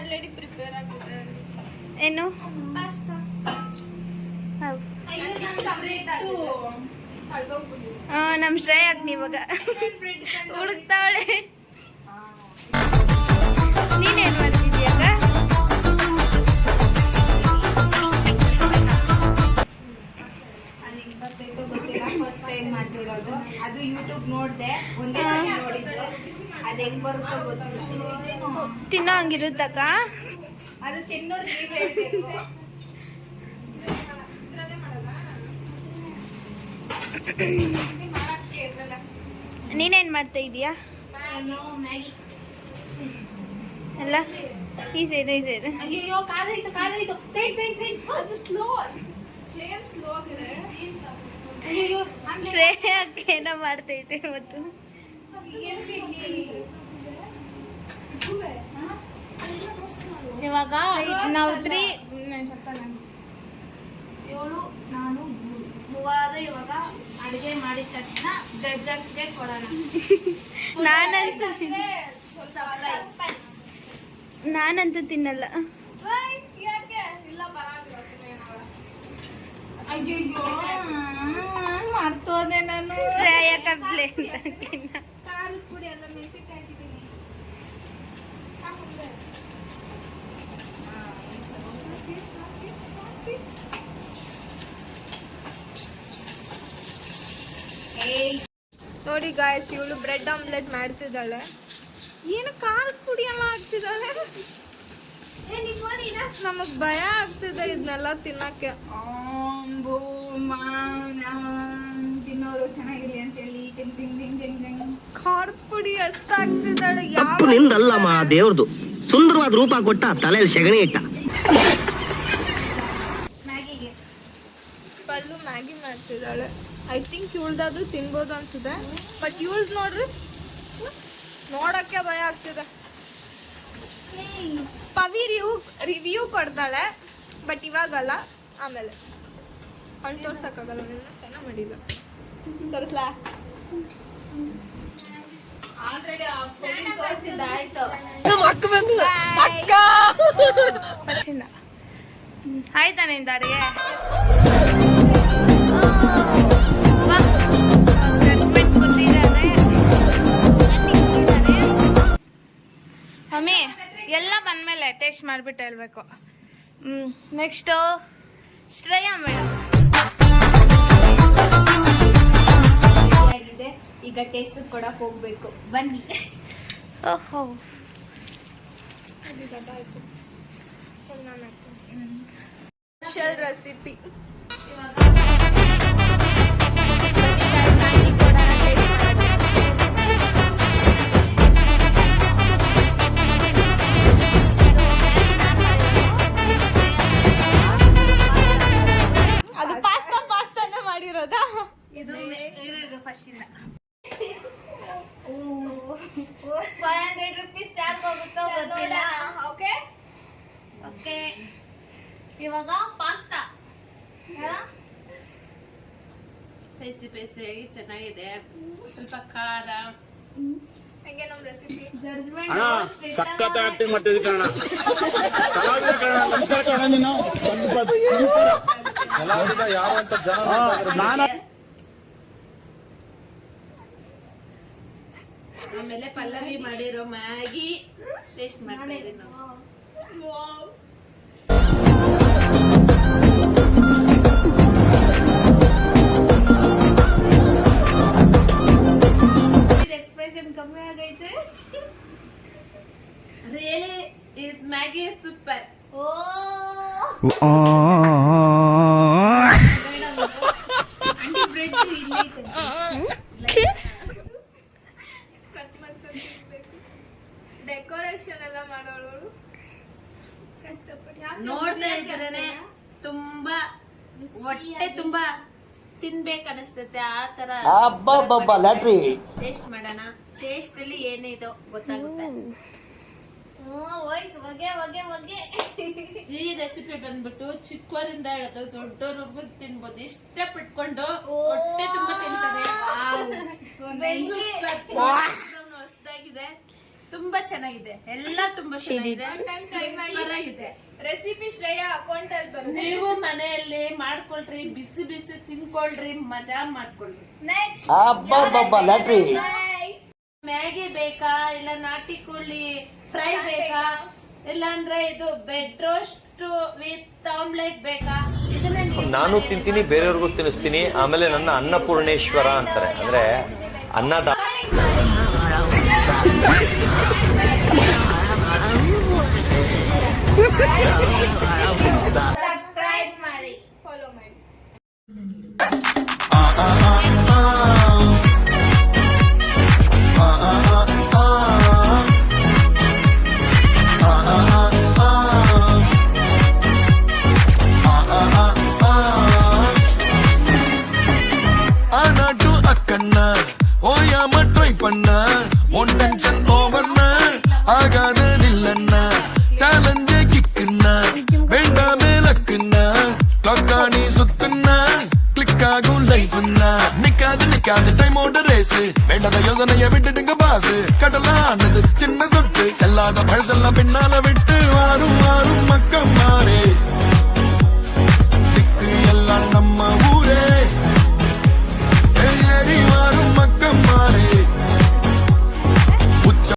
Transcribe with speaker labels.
Speaker 1: Already prepare ಆಗಿದೆ.
Speaker 2: ಏನು
Speaker 1: pasta.
Speaker 2: ನಮ್ಮ ಶ್ರೇಯಾಗ್ನಿ ಇವಾಗ ಹುಡುಕ್ತಾವಳೆ. ನೀನೇನ್ ಮಾಡ್ತಿದ್ಯಾಗ?
Speaker 1: ಫಸ್ಟ್ ಟೈಮ್ ಮಾಡ್ತಿರೋದು. ಅದು ಯೂಟ್ಯೂಬ್ ನೋಡ್ದೆ, ಒಂದೇ ಸಲ ನೋಡಿದ್ದು. ಅದು ಹೆಂಗ್ ಬರುತ್ತೋ ಗೊತ್ತಿಲ್ಲ.
Speaker 2: ತಿನ್ನೋ ಹಂಗಿರುತ್ತಕ್ಕ?
Speaker 1: ಅದು ತಿನ್ನೋದು ನೀವ್ ಹೇಳ್ಬೇಕು.
Speaker 2: ನೀನೇನ್ ಮಾಡ್ತಾ ಇದೀಯಾ?
Speaker 1: ಮ್ಯಾಗಿ
Speaker 2: ಅಲ್ಲ ಈ ಸೈಡ್ ಈ ಸೈಡ್.
Speaker 1: ಅಯ್ಯೋ ಕಾದಾಯ್ತು ಸೈಡ್ ಸೈಡ್ ಸೈಡ್. ಅದು ಸ್ಲೋ, ಫ್ಲೇಮ್ ಸ್ಲೋ ಆಗಿದೆ. ಅಯ್ಯೋ
Speaker 2: ಶ್ರೇಯಕ್ಕೆ ಏನೋ ಮಾಡ್ತೈತೆ ಮತ್ತು
Speaker 1: ಇವಾಗ ನಾವು 7 ನಾನು 3 ಇವಾಗ ಅಡಿಗೆ ಮಾಡಿದ ತಕ್ಷಣ ಜಡ್ಜರ್ಸ್ಗೆ ಕೊಡೋಣ.
Speaker 2: ನಾನಂತೂ ತಿನ್ನಲ್ಲ.
Speaker 1: ಅಯ್ಯೋ ಮರ್ತೋದೆ ನಾನು.
Speaker 2: ಶ್ರೇಯ ಕಬ್ಲೆ
Speaker 1: ಖಾರದ ಪುಡಿ ಎಲ್ಲ ಮೆಣಸಿನ್ಕಾಯಿ ಹಾಕಿದ್ದೀನಿ. ನೋಡಿ ಗಾಯ್ಸ್, ಇವಳು ಬ್ರೆಡ್ ಆಮ್ಲೆಟ್ ಮಾಡ್ತಿದ್ದಾಳೆ. ಏನು ಖಾರದ ಪುಡಿ ಎಲ್ಲ ಹಾಕ್ತಿದ್ದಾಳೆ. ನಮಗ್ ಭಯ ಆಗ್ತಿದೆ ಇದನ್ನೆಲ್ಲ ತಿನ್ನಕ್ಕೆ. ತಿನ್ನೋರು ಚೆನ್ನಾಗಿರ್ಲಿ ಅಂತೇಳಿ ಖಾರದ ಪುಡಿ ಎಷ್ಟು ಹಾಕ್ತಿದ್ದಾಳೆ.
Speaker 3: ತಪ್ಪು ನಿಂದಲ್ಲಮ್ಮ, ದೇವ್ರದು. ಸುಂದರವಾದ ರೂಪ ಕೊಟ್ಟ, ತಲೆಯಲ್ಲಿ ಸೆಗಣಿ ಇಟ್ಟ.
Speaker 1: ಮ್ಯಾಗಿಗೆ ಪಲ್ಲು ಮ್ಯಾಗಿ ಮಾಡ್ತಿದ್ದಾಳೆ. ಐ ಥಿಂಕ್ ಇವಳ್ದಾದ್ರೂ ತಿನ್ಬೋದು ಅನ್ಸುತ್ತೆ. ಬಟ್ ಇವಳ್ದು ನೋಡ್ರಿ, ನೋಡಕ್ಕೆ ಭಯ ಆಗ್ತಿದೆ. ಪವಿ ರಿವ್ಯೂ ಕೊಡ್ತಾಳೆ, ಬಟ್ ಇವಾಗಲ್ಲ, ಆಮೇಲೆ ಅವ್ನು ತೋರ್ಸಕ್ಕಾಗಲ್ಲ. ನಿನ್ನ ಸ್ನಾನ ಮಾಡಿಲ್ಲ, ತೋರಿಸ್ಲಾ? ಆಲ್ರೆಡಿ ತೋರಿಸಿದ್ದಾಯ್ತು.
Speaker 2: ಆಯ್ತಾ ನಿಂದ ಅಡಿಗೆ? ಮಮ್ಮಿ ಎಲ್ಲ ಬಂದ್ಮೇಲೆ ಟೇಸ್ಟ್ ಮಾಡಿಬಿಟ್ಟು ಹೇಳ್ಬೇಕು. ನೆಕ್ಸ್ಟು ಶ್ರೇಯಾ ಮೇಡಮ್
Speaker 1: ಆಗಿದೆ. ಈಗ ಟೇಸ್ಟ್ ಕೊಡಕ್ ಹೋಗ್ಬೇಕು, ಬನ್ನಿ.
Speaker 2: ಓಹೋ
Speaker 1: ಸ್ಪೆಷಲ್ ರೆಸಿಪಿ. ಅದು ಪಾಸ್ತಾನೇ ಮಾಡಿರೋದಾ?
Speaker 2: ಇದು ಫಸ್ಟ್ ಇಂದ
Speaker 1: 500 rupees ಯಾರು ಹೋಗುತ್ತೋ ಗೊತ್ತಿಲ್ಲ. ಓಕೆ
Speaker 2: ಓಕೆ,
Speaker 1: ಇವಾಗ ಪಾಸ್ತಾ
Speaker 4: ಪೈಸಿ ಚೆನ್ನಾಗಿದೆ, ಸ್ವಲ್ಪ ಖಾರ.
Speaker 1: ಹೆಂಗೆ ನಮ್ಮ ರೆಸಿಪಿ?
Speaker 5: ಸಖತ್ ಆಕ್ಟಿಂಗ್ ಮಾಡ್ತಿದ್ದೆ ಕಣ. ಯಾರು ಅಂತ ಜನ.
Speaker 4: ಆಮೇಲೆ ಪಲ್ಲವಿ ಮಾಡಿರೋ ಮ್ಯಾಗಿ ಟೇಸ್ಟ್ ಮಾಡ್ತಾ ಇದೀವಿ ನಾವು.
Speaker 2: ಎಕ್ಸ್ಪ್ರೆಷನ್ ಕಮ್ಮಿ ಆಗೈತೆ.
Speaker 4: Really is Maggi super.
Speaker 1: Aunty bread ಇಲ್ಲೇ ಐತೆ. ಡೆಕೋರೇಷನ್ ಎಲ್ಲ ಮಾಡೋಳು ಕಷ್ಟಪಟ್ಟು
Speaker 4: ನೋಡ್ತಾ ಇದ್ರೆ ತುಂಬಾ ಹೊಟ್ಟೆ ತುಂಬಾ ತಿನ್ಬೇಕನ್ನಿಸ್ತತೆ. ಆ ತರ
Speaker 3: ಲ್ಯಾಟ್ರಿ
Speaker 4: ಟೇಸ್ಟ್ ಮಾಡೋಣ. ಟೇಸ್ಟ್ ಅಲ್ಲಿ ಏನಿದೋ ಗೊತ್ತಾಗುತ್ತೆ.
Speaker 1: ಹೋಯ್ತು ಹೊಗೆ.
Speaker 4: ಈ ರೆಸಿಪಿ ಬಂದ್ಬಿಟ್ಟು ಚಿಕ್ಕವರಿಂದ ಹೇಳೋದು ದೊಡ್ಡವ್ರಿಗೂ ತಿನ್ಬೋದು. ಇಷ್ಟ ಪಟ್ಕೊಂಡು ಹೊಟ್ಟೆ ತುಂಬಾ ತಿಂತಾರೆ. ಹೊಸದಾಗಿದೆ.
Speaker 2: ತುಂಬಾ ಚೆನ್ನಾಗಿದೆ, ಎಲ್ಲ ತುಂಬಾ ಚೆನ್ನಾಗಿದೆ. ಪರವಾಗಿದೆ.
Speaker 1: ರೆಸಿಪಿ ಶ್ರೇಯಾ ಅಕೌಂಟ್ ಅಲ್ಲಿ ಬರುತ್ತೆ.
Speaker 4: ನೀವು ಮನೆಯಲ್ಲಿ ಮಾಡ್ಕೊಳ್ರಿ, ಬಿಸಿ ಬಿಸಿ ತಿನ್ಕೊಳ್ರಿ, ಮಜಾ ಮಾಡ್ಕೊಳ್ರಿ.
Speaker 2: ನೆಕ್ಸ್ಟ್
Speaker 3: ಲ್ಯಾಟ್ರಿ
Speaker 4: ಮ್ಯಾಗಿ ಬೇಕಾ, ಇಲ್ಲ ನಾಟಿ ಕೋಳಿ ಫ್ರೈ ಬೇಕಾ, ಇಲ್ಲ ಅಂದ್ರೆ ಇದು ಬೆಡ್ ರೋಸ್ಟ್ ವಿತ್ ಆಮ್ಲೆಟ್ ಬೇಕಾ, ಇದನ್ನ ನೀವು
Speaker 6: ನಾನು ತಿಂತೀನಿ, ಬೇರೆಯವ್ರಿಗೂ ತಿನ್ನಿಸ್ತೀನಿ. ಆಮೇಲೆ ನನ್ನ ಅನ್ನಪೂರ್ಣೇಶ್ವರ ಅಂತಾರೆ, ಅಂದ್ರೆ ಅನ್ನದ
Speaker 2: ಸಬ್ಸ್ಕ್ರೈಬ್ ಮಾಡಿ,
Speaker 1: ಫಾಲೋ ಮಾಡಿ.
Speaker 7: ஆனாட்டு அக்கண்ணா ஓயாம ட்ரை பண்ண ஒன் டென்ஷன் ஓவர்னா ஆகாததில்லண்ணா சேலஞ்சே கிக்குன்னா வேண்டாமே லக்குன்னா கிளாக்கா நீ சுத்துன்னா கிளிக் ஆகும் லைஃப்னா நிக்காது டைமோட ரேஸ் வேண்டாத யோசனைய விட்டுடுங்க பாஸ் கடலானது சின்ன சொட்டு செல்லாத பழசெல்லாம் பின்னால விட்டு வாரும் வாரும் மக்கள் மாறே